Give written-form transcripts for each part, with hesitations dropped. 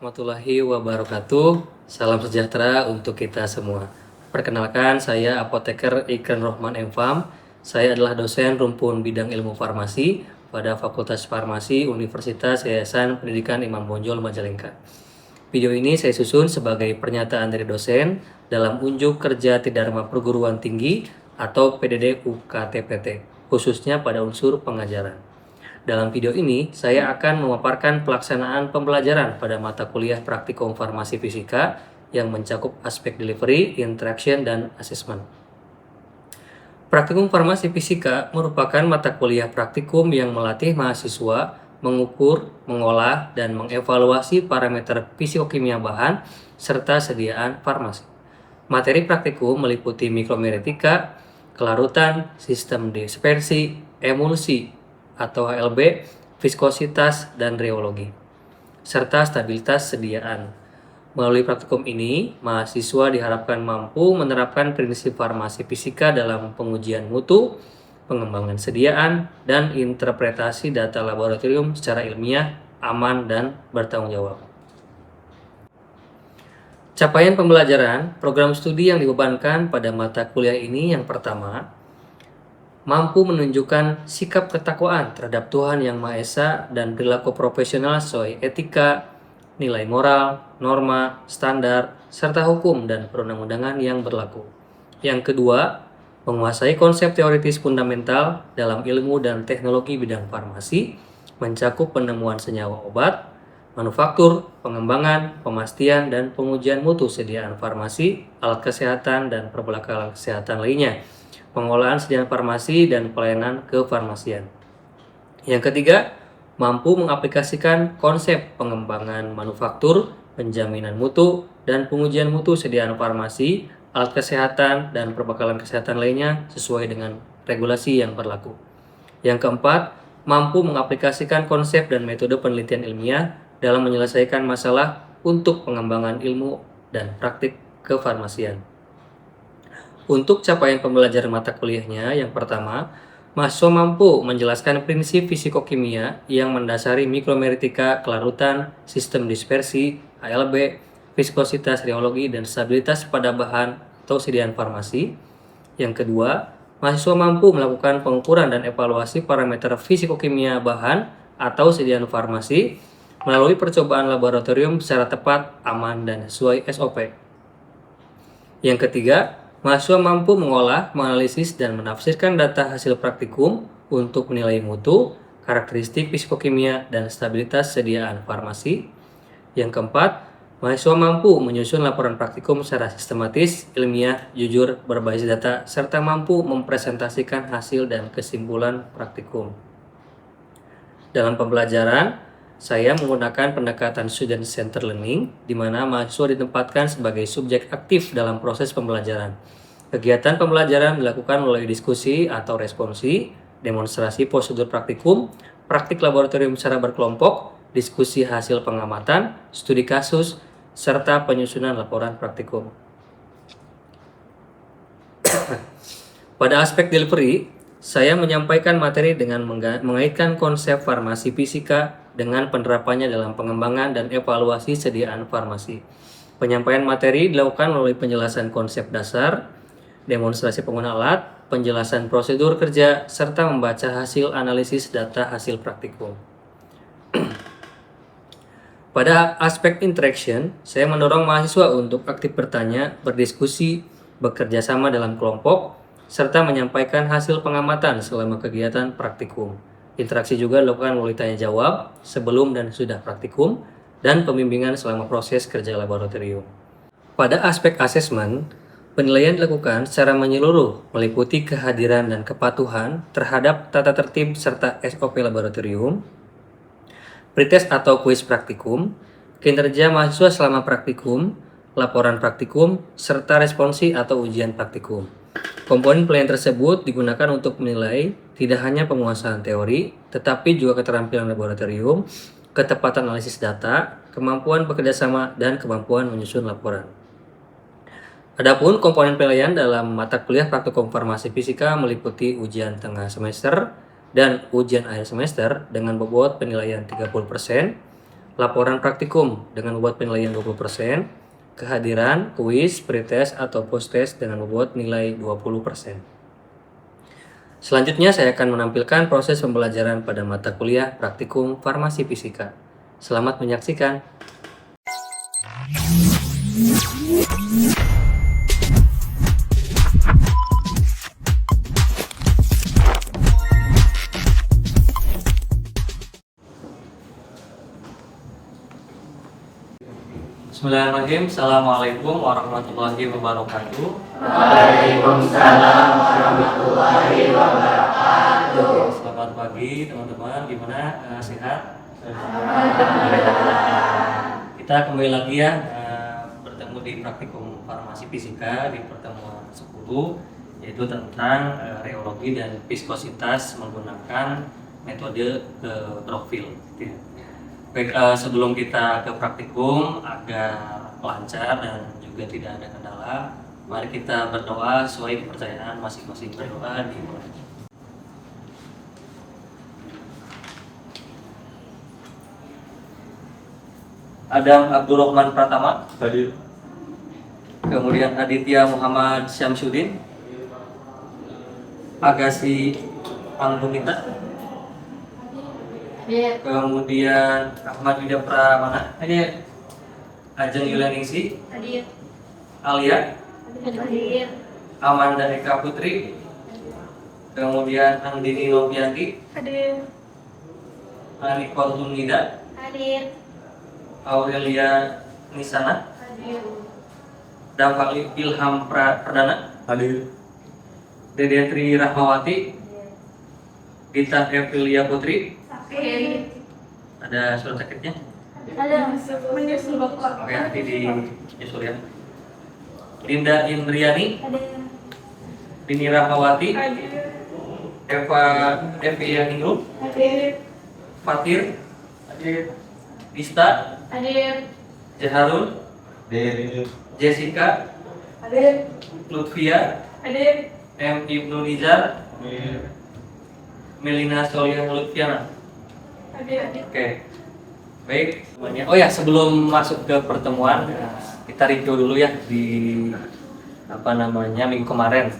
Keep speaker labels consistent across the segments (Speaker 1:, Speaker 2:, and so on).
Speaker 1: warahmatullahi wabarakatuh. Salam sejahtera untuk kita semua. Perkenalkan, saya Apoteker Ikran Rohman M.Farm. Saya adalah dosen rumpun bidang ilmu farmasi pada Fakultas Farmasi Universitas Yayasan Pendidikan Imam Bonjol Majalengka. Video ini saya susun sebagai pernyataan dari dosen dalam unjuk kerja Tidharma Perguruan Tinggi atau PDD UKTPT, khususnya pada unsur pengajaran. Dalam video ini, saya akan memaparkan pelaksanaan pembelajaran pada mata kuliah praktikum farmasi fisika yang mencakup aspek delivery, interaction, dan assessment. Praktikum farmasi fisika merupakan mata kuliah praktikum yang melatih mahasiswa mengukur, mengolah, dan mengevaluasi parameter fisikokimia bahan serta sediaan farmasi. Materi praktikum meliputi mikromeretika, kelarutan, sistem dispersi, emulsi atau HLB, viskositas, dan reologi, serta stabilitas sediaan. Melalui praktikum ini, mahasiswa diharapkan mampu menerapkan prinsip farmasi fisika dalam pengujian mutu, pengembangan sediaan, dan interpretasi data laboratorium secara ilmiah, aman, dan bertanggung jawab. Capaian pembelajaran, program studi yang dibebankan pada mata kuliah ini yang pertama, mampu menunjukkan sikap ketakwaan terhadap Tuhan Yang Maha Esa dan perilaku profesional sesuai etika, nilai moral, norma, standar, serta hukum dan perundang-undangan yang berlaku. Yang kedua, menguasai konsep teoritis fundamental dalam ilmu dan teknologi bidang farmasi, mencakup penemuan senyawa obat, manufaktur, pengembangan, pemastian, dan pengujian mutu sediaan farmasi, alat kesehatan, dan perbekalan kesehatan lainnya, pengolahan sediaan farmasi, dan pelayanan kefarmasian. Yang ketiga, mampu mengaplikasikan konsep pengembangan manufaktur, penjaminan mutu, dan pengujian mutu sediaan farmasi, alat kesehatan, dan perbekalan kesehatan lainnya sesuai dengan regulasi yang berlaku. Yang keempat, mampu mengaplikasikan konsep dan metode penelitian ilmiah dalam menyelesaikan masalah untuk pengembangan ilmu dan praktik kefarmasian. Untuk capaian pembelajaran mata kuliahnya, yang pertama, mahasiswa mampu menjelaskan prinsip fisikokimia yang mendasari mikromeretika, kelarutan, sistem dispersi, HLB, viskositas, reologi, dan stabilitas pada bahan atau sediaan farmasi. Yang kedua, mahasiswa mampu melakukan pengukuran dan evaluasi parameter fisikokimia bahan atau sediaan farmasi melalui percobaan laboratorium secara tepat, aman, dan sesuai SOP. Yang ketiga, mahasiswa mampu mengolah, menganalisis, dan menafsirkan data hasil praktikum untuk menilai mutu, karakteristik fisikokimia, dan stabilitas sediaan farmasi. Yang keempat, mahasiswa mampu menyusun laporan praktikum secara sistematis, ilmiah, jujur, berbasis data, serta mampu mempresentasikan hasil dan kesimpulan praktikum. Dalam pembelajaran, saya menggunakan pendekatan student center learning, di mana mahasiswa ditempatkan sebagai subjek aktif dalam proses pembelajaran. Kegiatan pembelajaran dilakukan melalui diskusi atau responsi, demonstrasi prosedur praktikum, praktik laboratorium secara berkelompok, diskusi hasil pengamatan, studi kasus, serta penyusunan laporan praktikum. Pada aspek delivery, saya menyampaikan materi dengan mengaitkan konsep farmasi fisika dengan penerapannya dalam pengembangan dan evaluasi sediaan farmasi. Penyampaian materi dilakukan melalui penjelasan konsep dasar, demonstrasi penggunaan alat, penjelasan prosedur kerja, serta membaca hasil analisis data hasil praktikum. Pada aspek interaction, saya mendorong mahasiswa untuk aktif bertanya, berdiskusi, bekerja sama dalam kelompok, serta menyampaikan hasil pengamatan selama kegiatan praktikum. Interaksi juga dilakukan melalui tanya jawab sebelum dan sudah praktikum, dan pembimbingan selama proses kerja laboratorium. Pada aspek asesmen, penilaian dilakukan secara menyeluruh, meliputi kehadiran dan kepatuhan terhadap tata tertib serta SOP laboratorium, pretest atau kuis praktikum, kinerja mahasiswa selama praktikum, laporan praktikum, serta responsi atau ujian praktikum. Komponen penilaian tersebut digunakan untuk menilai tidak hanya penguasaan teori, tetapi juga keterampilan laboratorium, ketepatan analisis data, kemampuan bekerjasama, dan kemampuan menyusun laporan. Adapun komponen penilaian dalam mata kuliah praktikum farmasi fisika meliputi ujian tengah semester dan ujian akhir semester dengan bobot penilaian 30%, laporan praktikum dengan bobot penilaian 20%, kehadiran, kuis, pretest, atau post-test dengan bobot nilai 20%. Selanjutnya saya akan menampilkan proses pembelajaran pada mata kuliah praktikum farmasi fisika. Selamat menyaksikan. Bismillahirrahmanirrahim. Assalamualaikum warahmatullahi wabarakatuh.
Speaker 2: Waalaikumsalam warahmatullahi wabarakatuh.
Speaker 1: Selamat pagi teman-teman. Gimana? Sehat? Kita kembali lagi ya bertemu di praktikum farmasi fisika di pertemuan 10, yaitu tentang reologi dan viskositas menggunakan metode Brockfield. Baik, sebelum kita ke praktikum agar lancar dan juga tidak ada kendala, mari kita berdoa sesuai kepercayaan masing-masing. Berdoa dimulai. Adam Abdurrahman Pratama,
Speaker 3: Hadir.
Speaker 1: kemudian Aditya Muhammad Syamsuddin, Agasi Anggumita, kemudian Ahmad Wida Pramana, hadir. Ajeng Yulianingsi,
Speaker 2: Hadir.
Speaker 1: Alia,
Speaker 2: Hadir.
Speaker 1: Amanda Eka Putri, kemudian Andini Novianti,
Speaker 2: Hadir.
Speaker 1: Aniko Tunida,
Speaker 2: Hadir.
Speaker 1: Aurelia Nisana,
Speaker 2: Hadir.
Speaker 1: Dafali Ilham Perdana,
Speaker 3: Hadir.
Speaker 1: Dedetri Rahmawati, Dita Evilia Putri.
Speaker 2: Hadir.
Speaker 1: Ada surat sakitnya?
Speaker 2: Ada menyusul bapak.
Speaker 1: Oke, nanti di nyusul ya. Linda Indriani,
Speaker 2: Hadir.
Speaker 1: Dini Rahmawati,
Speaker 2: Hadir.
Speaker 1: Evi Yaningrum,
Speaker 2: Hadir.
Speaker 1: Fatir, Dista,
Speaker 2: Hadir.
Speaker 1: Jaharul,
Speaker 3: Hadir.
Speaker 1: Jessica,
Speaker 2: Hadir.
Speaker 1: Lutfia,
Speaker 2: Hadir.
Speaker 1: M. Ibnu Nizar, Melina Soliah Lutfiana.
Speaker 2: Hadir.
Speaker 1: Oke, baik semuanya. Oh ya, sebelum masuk ke pertemuan, kita review dulu ya di minggu kemarin.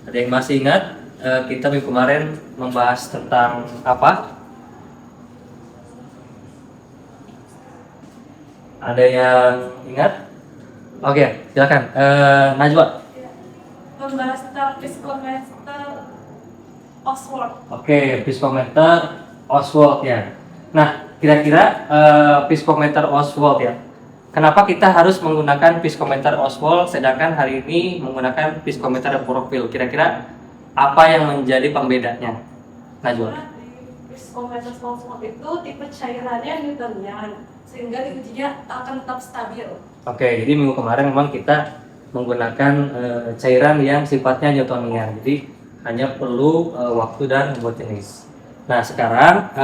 Speaker 1: Ada yang masih ingat kita minggu kemarin membahas tentang apa? Ada yang ingat? Oke, silakan. Najwa.
Speaker 2: Membahas tentang viskometer Oswald.
Speaker 1: Oke, viskometer Oswald ya. Nah, kira-kira viskometer Oswald ya. Kenapa kita harus menggunakan viskometer Oswald sedangkan hari ini menggunakan viskometer Brockfield? Kira-kira apa yang menjadi pembedanya? Najwa.
Speaker 2: Viskometer Oswald itu tipe cairannya Newtonian, sehingga diujinya akan tetap stabil.
Speaker 1: Oke, jadi minggu kemarin memang kita menggunakan cairan yang sifatnya Newtonian. Jadi hanya perlu waktu dan bobot jenis. Nah, sekarang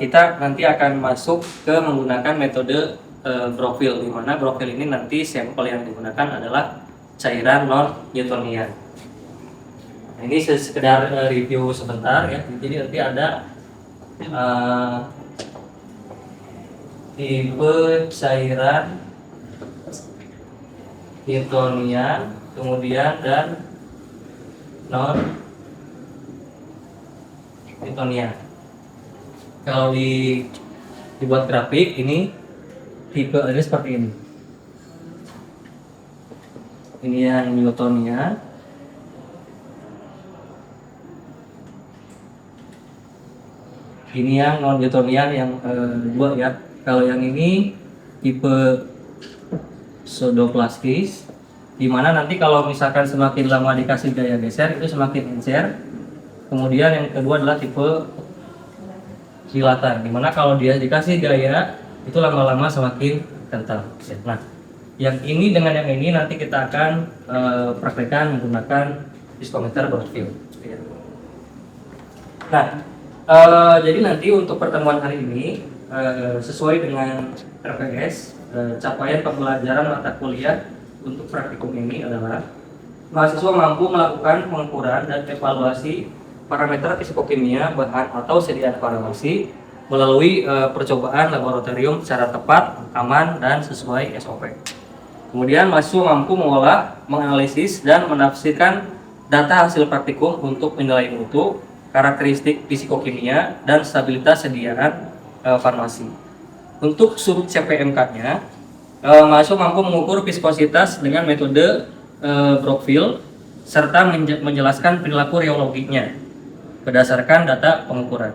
Speaker 1: kita nanti akan masuk ke menggunakan metode Brockfield, di mana Brockfield ini nanti sampel yang digunakan adalah cairan non Newtonian. Nah, ini sekedar review sebentar ya. Jadi nanti ada tipe cairan Newtonian, kemudian dan non Newtonian. Kalau dibuat grafik ini tipe ini seperti ini. Ini yang Newtonian. Ini yang non Newtonian yang dua ya. Kalau yang ini tipe pseudoplastis, di mana nanti kalau misalkan semakin lama dikasih gaya geser itu semakin encer. Kemudian yang kedua adalah tipe dilatar, di mana kalau dia dikasih gaya itu lama-lama semakin kental. Nah, yang ini dengan yang ini nanti kita akan praktekkan menggunakan viskometer Brockfield. Nah, jadi nanti untuk pertemuan hari ini sesuai dengan RPS, capaian pembelajaran mata kuliah untuk praktikum ini adalah mahasiswa mampu melakukan pengukuran dan evaluasi parameter fisikokimia bahan atau sediaan farmasi melalui percobaan laboratorium secara tepat, aman, dan sesuai SOP. Kemudian mahasiswa mampu mengolah, menganalisis, dan menafsirkan data hasil praktikum untuk menilai mutu, karakteristik fisikokimia, dan stabilitas sediaan farmasi. Untuk sub CPMK-nya, mahasiswa mampu mengukur viskositas dengan metode Brockfield serta menjelaskan perilaku reologinya berdasarkan data pengukuran.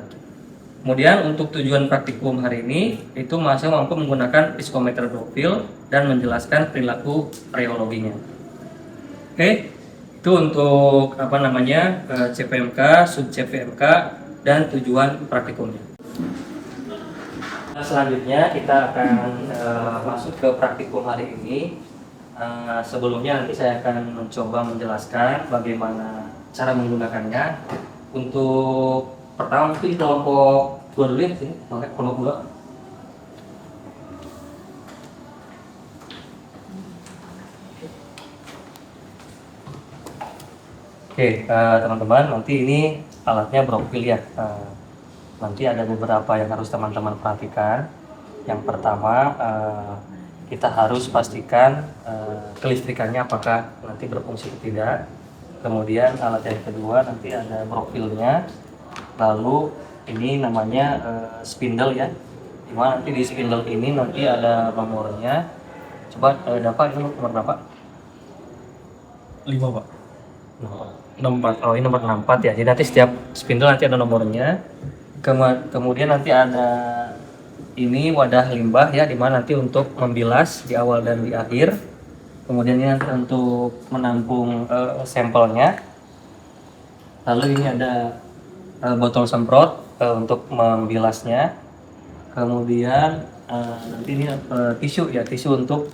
Speaker 1: Kemudian untuk tujuan praktikum hari ini itu mahasiswa mampu menggunakan viskometer Brockfield dan menjelaskan perilaku reologinya. Oke, itu untuk CPMK, sub CPMK, dan tujuan praktikumnya. Selanjutnya kita akan masuk ke praktikum hari ini. Sebelumnya nanti saya akan mencoba menjelaskan bagaimana cara menggunakannya. Untuk pertama mungkin kelompok 2 dulu ya, sini pakai kelompok 2. Oke, teman-teman, nanti ini alatnya Brockfield ya. Nanti ada beberapa yang harus teman-teman perhatikan. Yang pertama, kita harus pastikan kelistrikannya apakah nanti berfungsi atau tidak. Kemudian alat yang kedua nanti ada Brockfield-nya. Lalu ini namanya spindle ya. Dimana nanti di spindle ini nanti ada nomornya. Coba dapat ini nomor berapa?
Speaker 3: 5 Pak.
Speaker 1: Nomor 4. Oh, ini nomor 64 ya. Jadi nanti setiap spindle nanti ada nomornya. Kemudian nanti ada ini wadah limbah ya, dimana nanti untuk membilas di awal dan di akhir. Kemudian ini nanti untuk menampung sampelnya. Lalu ini ada botol semprot untuk membilasnya. Kemudian nanti ini tisu ya, tisu untuk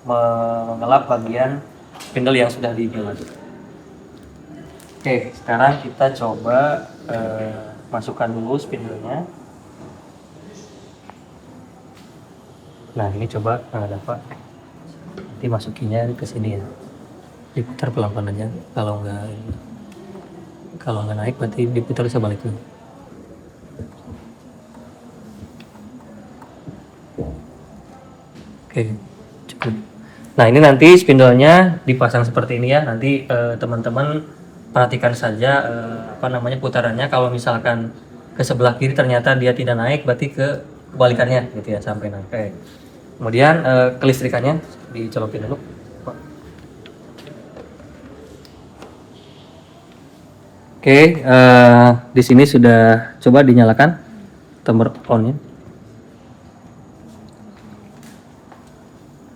Speaker 1: mengelap bagian spindle yang sudah dibilas. Oke, sekarang kita coba masukkan dulu spindlenya. Nah, ini coba dapat. Nanti masukinnya ke sini ya. Diputar pelan-pelan aja. Kalau nggak naik berarti diputar sebaliknya. Oke, cukup. Nah, ini nanti spindlenya dipasang seperti ini ya. Nanti teman-teman perhatikan saja putarannya. Kalau misalkan ke sebelah kiri ternyata dia tidak naik, berarti ke kebalikannya gitu ya, sampai naik. Oke. Kemudian kelistrikannya dicolokin dulu. Oke, di sini sudah coba dinyalakan tombol on-nya.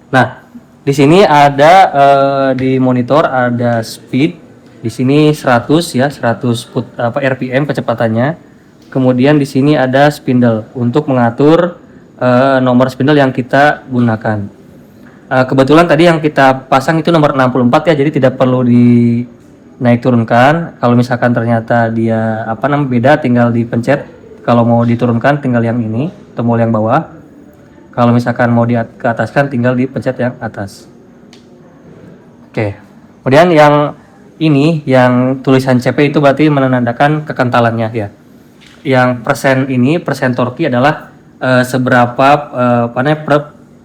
Speaker 1: Nah, di sini ada di monitor ada speed. Di sini 100 ya, 100 RPM kecepatannya. Kemudian di sini ada spindle untuk mengatur nomor spindle yang kita gunakan. Kebetulan tadi yang kita pasang itu nomor 64 ya, jadi tidak perlu naik turunkan. Kalau misalkan ternyata dia beda, tinggal dipencet. Kalau mau diturunkan tinggal yang ini, tombol yang bawah. Kalau misalkan mau ke ataskan tinggal dipencet yang atas. Oke. Kemudian yang ini yang tulisan CP itu berarti menandakan kekentalannya ya. Yang persen torki adalah seberapa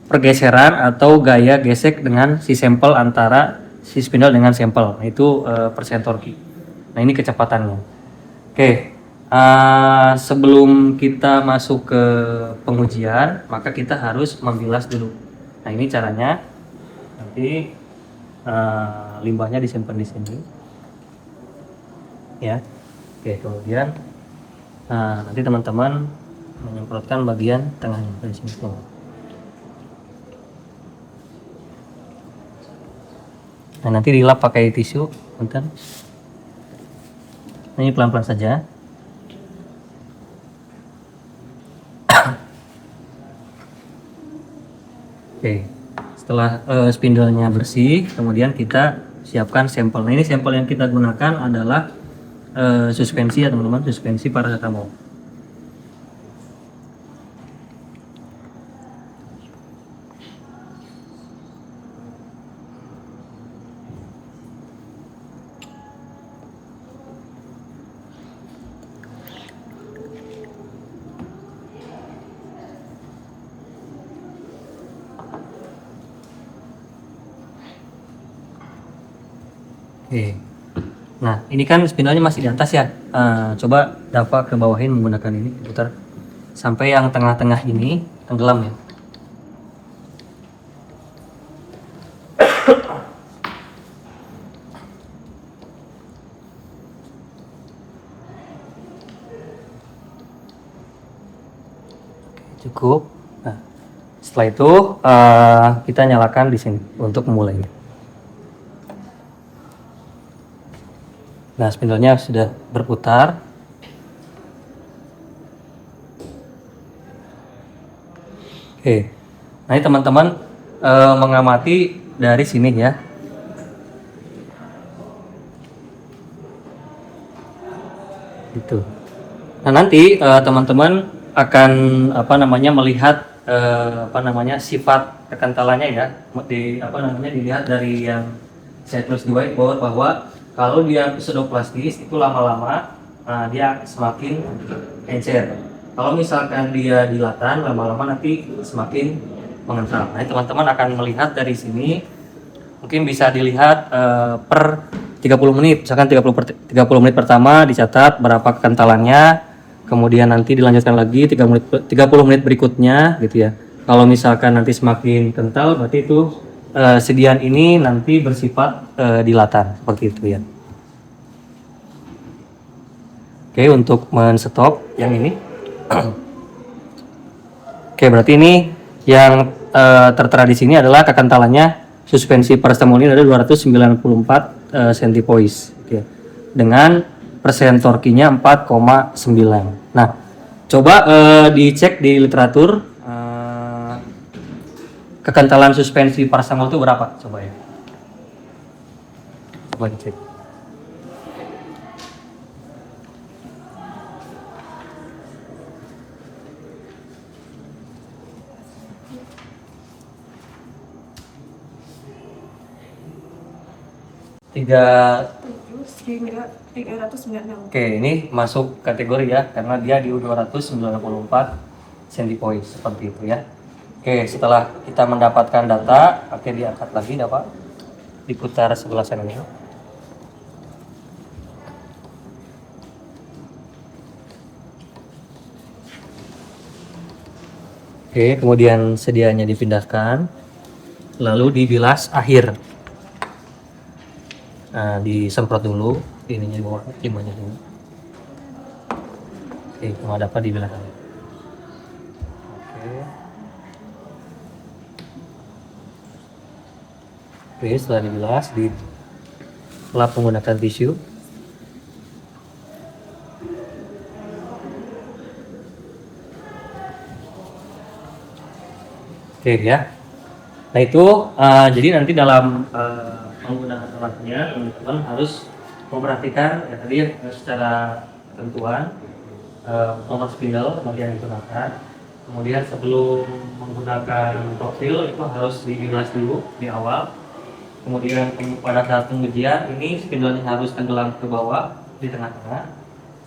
Speaker 1: pergeseran atau gaya gesek dengan si sampel antara si spindle dengan sampel. Nah, itu persen torki. Nah, ini kecepatannya. Oke. Sebelum kita masuk ke pengujian, maka kita harus membilas dulu. Nah, ini caranya. Nanti limbahnya disimpan di sini. Ya. Oke, kemudian nanti teman-teman menyemprotkan bagian tengahnya dari sini. Nah, nanti dilap pakai tisu, bentar. Ini pelan-pelan saja. Oke, setelah spindlenya bersih, kemudian kita siapkan sampel. Nah, ini sampel yang kita gunakan adalah suspensi ya teman-teman, suspensi paracetamol. Oke. Nah, ini kan spindolnya masih di atas ya. Coba dapat ke bawahin menggunakan ini, putar sampai yang tengah-tengah ini tenggelam ya. Cukup. Nah, setelah itu kita nyalakan di sini untuk memulainya. Nah, spindolnya sudah berputar. Oke. Nah, ini teman-teman mengamati dari sini ya. Gitu. Nah, nanti teman-teman akan melihat sifat kekentalannya ya, dilihat dari yang saya tulis di whiteboard bahwa kalau dia pseudoplastis itu lama-lama dia semakin encer. Kalau misalkan dia dilatan, lama-lama nanti semakin mengental. Nah, teman-teman akan melihat dari sini, mungkin bisa dilihat per 30 menit, misalkan 30 menit pertama dicatat berapa kekentalannya, kemudian nanti dilanjutkan lagi 30 menit berikutnya gitu ya. Kalau misalkan nanti semakin kental, berarti itu sediaan ini nanti bersifat dilatan, seperti itu ya. Oke, untuk men-stop yang ini. Oke, berarti ini yang tertera di sini adalah kekentalannya suspensi paracetamol ini ada 294 centipoise gitu ya. Dengan persen torkinya 4,9. Nah, coba dicek di literatur kekentalan suspensi paracetamol itu berapa? Coba ya. Coba dicek. Tiga
Speaker 2: 7 hingga 396.
Speaker 1: Oke, ini masuk kategori ya, karena dia di 294 centipoise seperti itu ya. Oke, setelah kita mendapatkan data, oke diangkat lagi dapat diputar sebelah sana. Oke, kemudian sedianya dipindahkan, lalu dibilas akhir. Nah, disemprot dulu ininya di bawah, timahnya dulu. Oke, mau dapat dibilas akhir. Oke, setelah dibilas, dilap menggunakan tisu. Oke ya. Nah itu jadi nanti dalam menggunakan alatnya, teman-teman harus memperhatikan ya tadi secara ketentuan nomor spindle yang digunakan. Kemudian sebelum menggunakan profil itu harus dibilas dulu di awal. Kemudian pada saat pengujian ini spindlenya harus tenggelam ke bawah di tengah-tengah.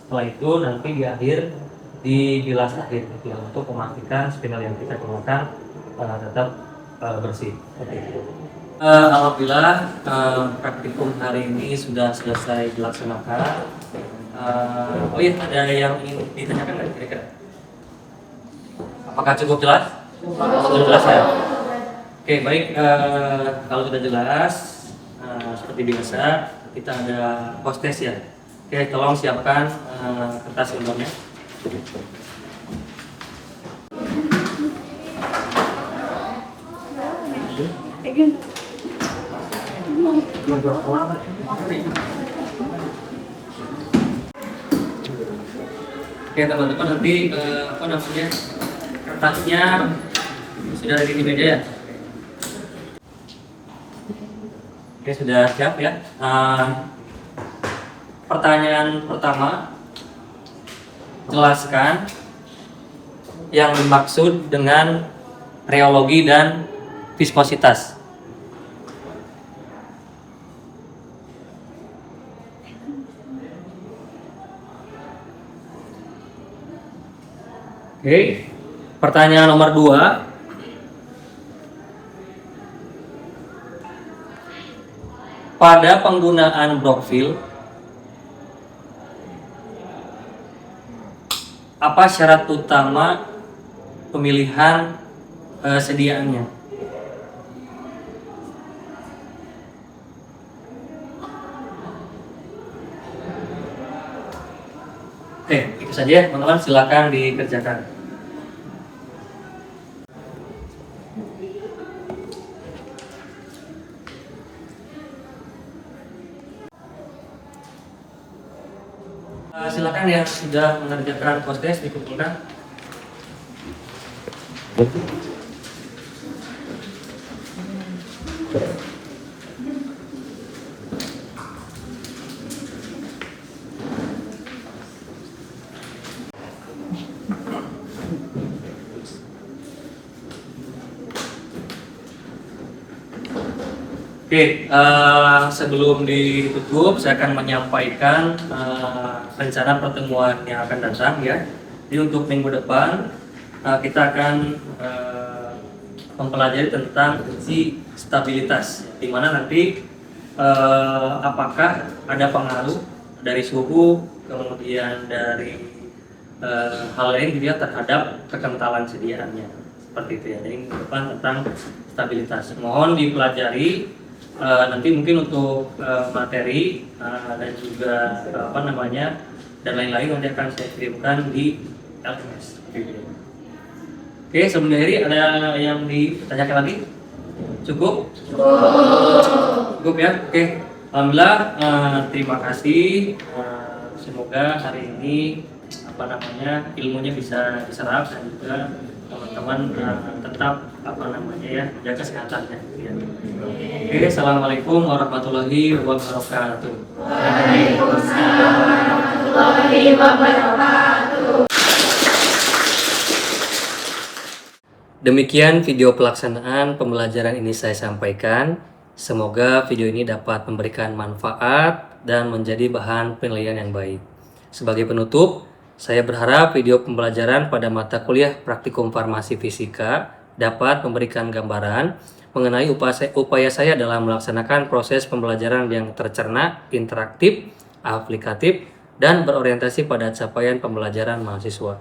Speaker 1: Setelah itu nanti di akhir dibilas akhir gitu ya, untuk memastikan spindle yang kita gunakan tetap bersih. Alhamdulillah praktikum hari ini sudah selesai dilaksanakan. Oh iya, ada yang ingin ditanyakan nggak kira-kira? Apakah cukup jelas? Sudah jelas ya? Oke, baik. Kalau sudah jelas, seperti biasa kita ada post test ya. Oke, tolong siapkan kertas undangannya. Oke teman-teman, nanti kertasnya sudah ada di meja ya. Oke, sudah siap ya. Pertanyaan pertama, jelaskan yang dimaksud dengan rheologi dan viskositas. Oke, pertanyaan nomor 2. Pada penggunaan Brockfield, apa syarat utama pemilihan sediaannya? Oke, itu saja ya teman-teman, silakan dikerjakan. Silakan yang sudah mengerjakan post-test dikumpulkan. Oke, sebelum ditutup, saya akan menyampaikan rencana pertemuan yang akan datang ya. Jadi untuk minggu depan kita akan mempelajari tentang fungsi stabilitas, di mana nanti apakah ada pengaruh dari suhu, kemudian dari hal lain gitu ya terhadap kekentalan sediaannya, seperti itu ya. Jadi minggu depan tentang stabilitas, mohon dipelajari. Nanti mungkin untuk materi dan juga dan lain-lain nanti akan saya kirimkan di LMS. Oke, sebelum akhiri ada yang ditanyakan lagi? Cukup? Cukup ya. Oke, alhamdulillah, terima kasih. Semoga hari ini ilmunya bisa diserap dan juga teman-teman tetap menjaga kesehatannya ya. Oke, assalamualaikum warahmatullahi wabarakatuh.
Speaker 2: Waalaikumsalam warahmatullahi wabarakatuh.
Speaker 1: Demikian video pelaksanaan pembelajaran ini saya sampaikan. Semoga video ini dapat memberikan manfaat dan menjadi bahan penilaian yang baik. Sebagai penutup, saya berharap video pembelajaran pada mata kuliah Praktikum Farmasi Fisika dapat memberikan gambaran mengenai upaya saya dalam melaksanakan proses pembelajaran yang tercerna, interaktif, aplikatif, dan berorientasi pada capaian pembelajaran mahasiswa.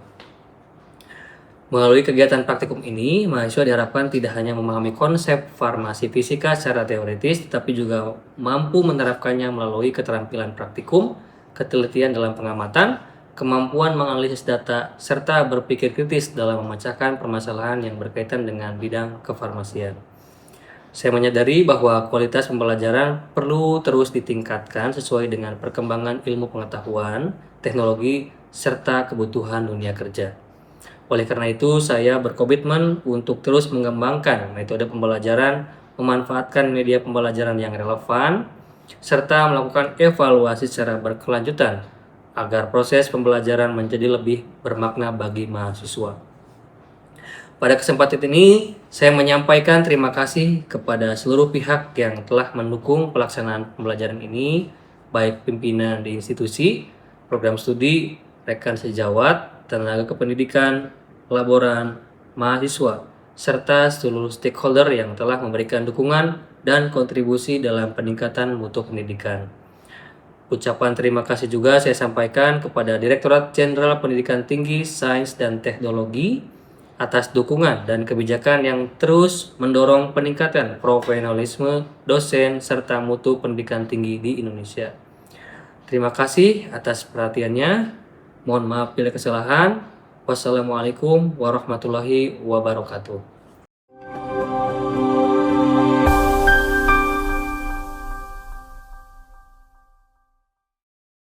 Speaker 1: Melalui kegiatan praktikum ini, mahasiswa diharapkan tidak hanya memahami konsep farmasi fisika secara teoritis, tetapi juga mampu menerapkannya melalui keterampilan praktikum, ketelitian dalam pengamatan, kemampuan menganalisis data, serta berpikir kritis dalam memecahkan permasalahan yang berkaitan dengan bidang kefarmasian. Saya menyadari bahwa kualitas pembelajaran perlu terus ditingkatkan sesuai dengan perkembangan ilmu pengetahuan, teknologi, serta kebutuhan dunia kerja. Oleh karena itu, saya berkomitmen untuk terus mengembangkan metode pembelajaran, memanfaatkan media pembelajaran yang relevan, serta melakukan evaluasi secara berkelanjutan agar proses pembelajaran menjadi lebih bermakna bagi mahasiswa. Pada kesempatan ini, saya menyampaikan terima kasih kepada seluruh pihak yang telah mendukung pelaksanaan pembelajaran ini, baik pimpinan di institusi, program studi, rekan sejawat, tenaga kependidikan, laboran, mahasiswa, serta seluruh stakeholder yang telah memberikan dukungan dan kontribusi dalam peningkatan mutu pendidikan. Ucapan terima kasih juga saya sampaikan kepada Direktorat Jenderal Pendidikan Tinggi, Sains dan Teknologi atas dukungan dan kebijakan yang terus mendorong peningkatan profesionalisme dosen serta mutu pendidikan tinggi di Indonesia. Terima kasih atas perhatiannya. Mohon maaf bila kesalahan. Wassalamualaikum warahmatullahi wabarakatuh.